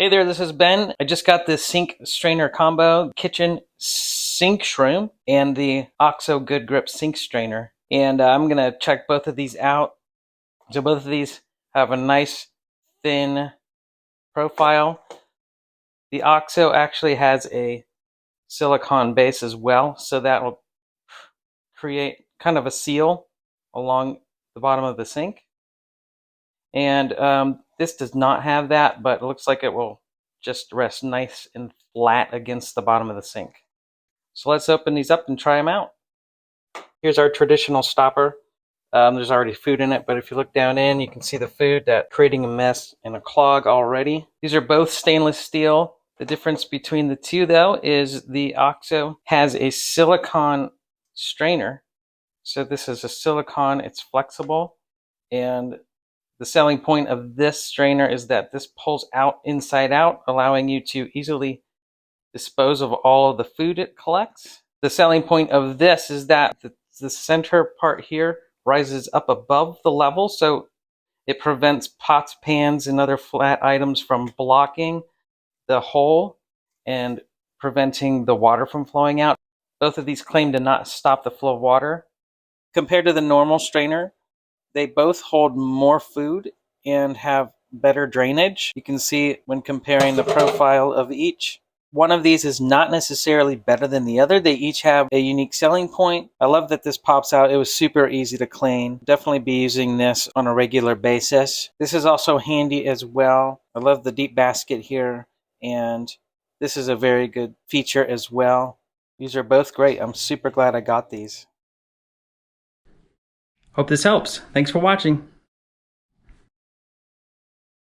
Hey there, this is Ben. I just got this sink strainer combo, kitchen SinkShroom and the OXO Good Grip sink strainer. And I'm going to check both of these out. So both of these have a nice thin profile. The OXO actually has a silicone base as well, so that will create kind of a seal along the bottom of the sink. And this does not have that, but it looks like it will just rest nice and flat against the bottom of the sink. So let's open these up and try them out. Here's our traditional stopper. There's already food in it, but if you look down in, you can see the food that creating a mess and a clog already. These are both stainless steel. The difference between the two, though, is the OXO has a silicone strainer. So this is a silicone, it's flexible, and the selling point of this strainer is that this pulls out inside out, allowing you to easily dispose of all of the food it collects. The selling point of this is that the center part here rises up above the level, so it prevents pots, pans, and other flat items from blocking the hole and preventing the water from flowing out. Both of these claim to not stop the flow of water. Compared to the normal strainer, they both hold more food and have better drainage. You can see when comparing the profile of each. One of these is not necessarily better than the other. They each have a unique selling point. I love that this pops out. It was super easy to clean. Definitely be using this on a regular basis. This is also handy as well. I love the deep basket here, and this is a very good feature as well. These are both great. I'm super glad I got these. Hope this helps. Thanks for watching.